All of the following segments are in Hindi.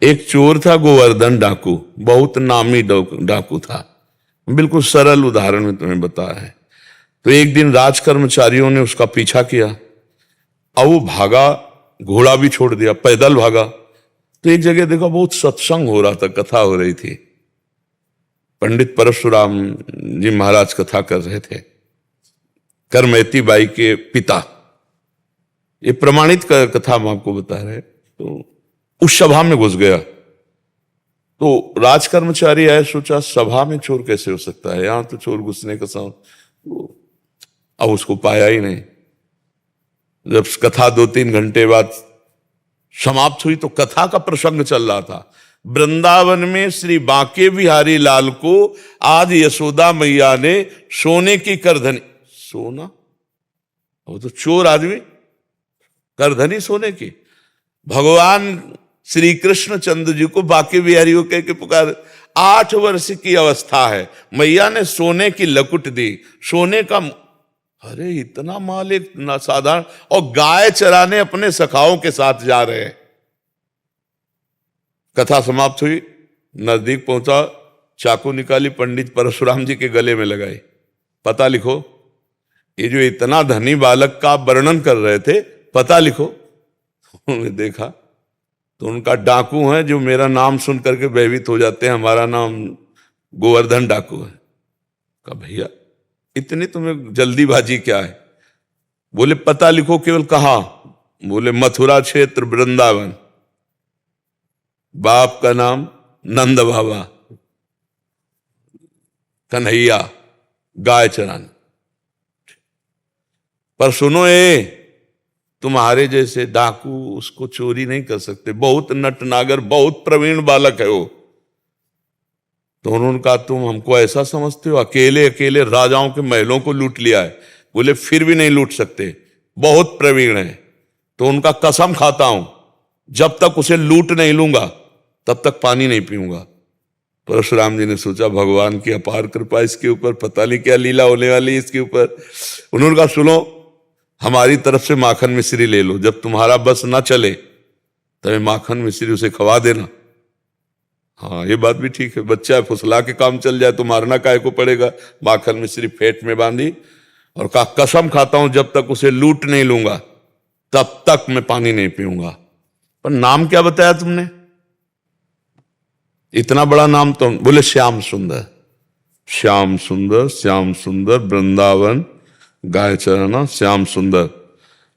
एक चोर था गोवर्धन डाकू, बहुत नामी डाकू था। बिल्कुल सरल उदाहरण में तुम्हें बताया है। तो एक दिन राज कर्मचारियों ने उसका पीछा किया। अब वो भागा, घोड़ा भी छोड़ दिया, पैदल भागा। तो एक जगह देखा बहुत सत्संग हो रहा था, कथा हो रही थी। पंडित परशुराम जी महाराज कथा कर रहे थे, करमैती बाई के पिता। ये प्रमाणित कथा हम आपको बता रहे। तो उस सभा में घुस गया। तो राज कर्मचारी आए, सोचा सभा में चोर कैसे हो सकता है, यहां तो चोर घुसने का साउंड। तो अब उसको पाया ही नहीं। जब कथा 2-3 घंटे बाद समाप्त हुई तो कथा का प्रसंग चल रहा था। वृंदावन में श्री बांके बिहारी लाल को आज यशोदा मैया ने सोने की करधनी, सोना, वो तो चोर आदमी, करधनी सोने की। भगवान श्री कृष्ण चंद्र जी को बांके बिहारी को कह के पुकार। 8 वर्ष की अवस्था है, मैया ने सोने की लकुट दी, सोने का। अरे इतना माल एक साधारण, और गाय चराने अपने सखाओं के साथ जा रहे हैं। कथा समाप्त हुई, नजदीक पहुंचा, चाकू निकाली, पंडित परशुराम जी के गले में लगाई। पता लिखो, ये जो इतना धनी बालक का वर्णन कर रहे थे, पता लिखो। उन्होंने देखा तो उनका डाकू है जो मेरा नाम सुन करके भयभीत हो जाते हैं, हमारा नाम गोवर्धन डाकू है। कहा भैया इतनी तुम्हें जल्दीबाजी क्या है? बोले पता लिखो। केवल कहा? बोले मथुरा क्षेत्र वृंदावन, बाप का नाम नंद बाबा, कन्हैया, गाय चराना। पर सुनो, ये तुम्हारे जैसे डाकू उसको चोरी नहीं कर सकते, बहुत नटनागर, बहुत प्रवीण बालक है वो। तो उन्होंने कहा तुम हमको ऐसा समझते हो, अकेले अकेले राजाओं के महलों को लूट लिया है। बोले फिर भी नहीं लूट सकते, बहुत प्रवीण है। तो उनका कसम खाता हूं, जब तक उसे लूट नहीं लूंगा तब तक पानी नहीं पीऊंगा। परशुराम जी ने सोचा भगवान की अपार कृपा इसके ऊपर, पता नहीं क्या लीला होने वाली है इसके ऊपर। उन्होंने कहा सुनो, हमारी तरफ से माखन मिश्री ले लो, जब तुम्हारा बस ना चले तब माखन मिश्री उसे खवा देना। हाँ ये बात भी ठीक है, बच्चा है, फुसला के काम चल जाए तो मारना काहे को पड़ेगा। माखन मिश्री फेट में बांधी और कहा कसम खाता हूं जब तक उसे लूट नहीं लूंगा तब तक मैं पानी नहीं पीऊंगा। पर नाम क्या बताया तुमने? इतना बड़ा नाम तो। बोले श्याम सुंदर। श्याम सुंदर, श्याम सुंदर, वृंदावन, गाय चराना, श्याम सुंदर।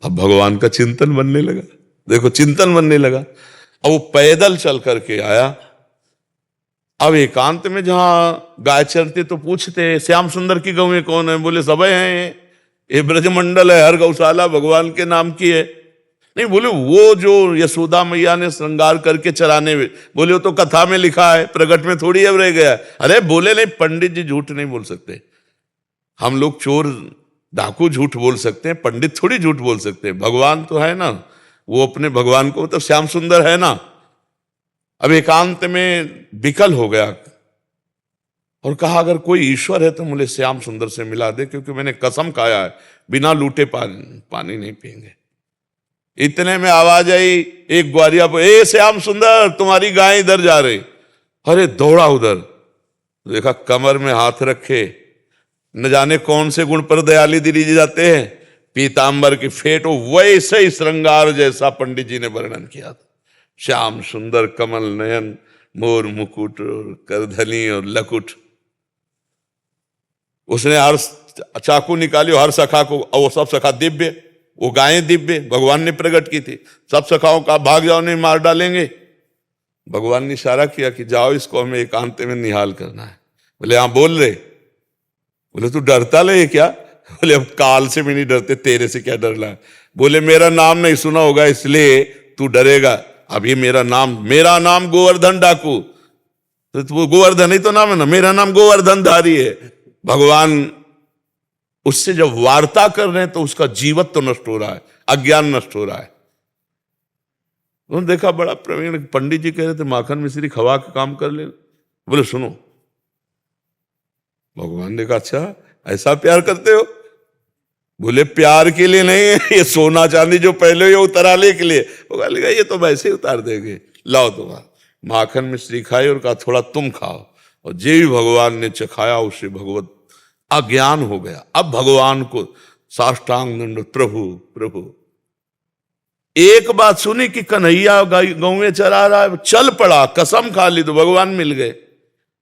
अब भगवान का चिंतन बनने लगा। देखो चिंतन बनने लगा। अब वो पैदल चल करके आया। अब एकांत में जहां गाय चरते तो पूछते श्याम सुंदर की गौएं कौन है? बोले सब हैं, ये ब्रजमंडल है, हर गौशाला भगवान के नाम की है। नहीं, बोले वो जो यशोदा मैया ने श्रृंगार करके चराने में, बोले वो तो कथा में लिखा है, प्रगट में थोड़ी अब रह गया। अरे बोले नहीं, पंडित जी झूठ नहीं बोल सकते। हम लोग चोर डाकू झूठ बोल सकते हैं, पंडित थोड़ी झूठ बोल सकते हैं। भगवान तो है ना, वो अपने भगवान को, मतलब श्याम सुंदर है ना। अब एकांत में विकल हो गया और कहा अगर कोई ईश्वर है तो मुझे श्याम सुंदर से मिला दे, क्योंकि मैंने कसम खाया है बिना लूटे पानी नहीं पिएंगे। इतने में आवाज आई एक ग्वारिया पर, ए श्याम सुंदर तुम्हारी गाय इधर जा रही। अरे दौड़ा उधर, देखा कमर में हाथ रखे, न जाने कौन से गुण पर दयाली दिए जाते हैं, पीतांबर की फेट, वैसे ही श्रृंगार जैसा पंडित जी ने वर्णन किया था। श्याम सुंदर, कमल नयन, मोर मुकुट और करधनी और लकुट। उसने हर चाकू निकाली, हर सखा को, और वो सब सखा दिव्य, वो गायें दिव्य भगवान ने प्रकट की थी। सब सखाओं का भाग जाओ नहीं मार डालेंगे। भगवान ने इशारा किया कि जाओ इसको हमें एकांत में निहाल करना है। बोले हाँ बोल रहे। बोले तू डरता ले क्या? बोले अब काल से भी नहीं डरते, तेरे से क्या डरना है? बोले मेरा नाम नहीं सुना होगा इसलिए तू डरेगा। अब ये मेरा नाम गोवर्धन डाकू, तो गोवर्धन ही तो नाम है ना, मेरा नाम गोवर्धन धारी है। भगवान उससे जब वार्ता कर रहे हैं तो उसका जीवत्व तो नष्ट हो रहा है, अज्ञान नष्ट हो रहा है। उन्होंने देखा बड़ा प्रवीण पंडित जी कह रहे थे माखन मिश्री खवा के काम कर ले। बोले सुनो, भगवान ने कहा अच्छा ऐसा प्यार करते हो? बोले प्यार के लिए नहीं है, ये सोना चांदी जो पहले ही उतराले के लिए। वो कहा ये तो वैसे ही उतार देंगे, लाओ तुम्हारा। माखन मिश्री खाई और कहा थोड़ा तुम खाओ, और जे भी भगवान ने चखाया उसे भगवत अज्ञान हो गया। अब भगवान को साष्टांग दंड, प्रभु प्रभु। एक बात सुनी कि कन्हैया गाँव में चरा रहा है, चल पड़ा, कसम खा ली तो भगवान मिल गए।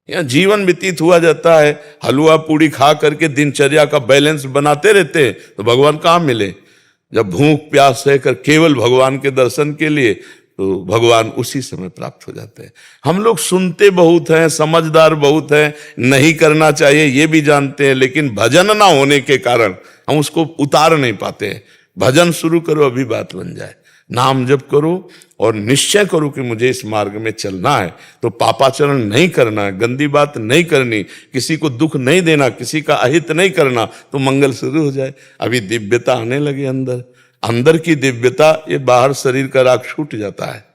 यहाँ जीवन व्यतीत हुआ जाता है, हलवा पूड़ी खा करके दिनचर्या का बैलेंस बनाते रहते हैं, तो भगवान कहाँ मिले? जब भूख प्यास सहकर केवल भगवान के दर्शन के लिए, तो भगवान उसी समय प्राप्त हो जाते हैं। हम लोग सुनते बहुत हैं, समझदार बहुत हैं, नहीं करना चाहिए ये भी जानते हैं, लेकिन भजन ना होने के कारण हम उसको उतार नहीं पाते हैं। भजन शुरू करो, अभी बात बन जाए। नाम जप करो और निश्चय करो कि मुझे इस मार्ग में चलना है, तो पापाचरण नहीं करना है, गंदी बात नहीं करनी, किसी को दुख नहीं देना, किसी का अहित नहीं करना, तो मंगल शुरू हो जाए। अभी दिव्यता आने लगे अंदर, अंदर की दिव्यता, ये बाहर शरीर का राग छूट जाता है।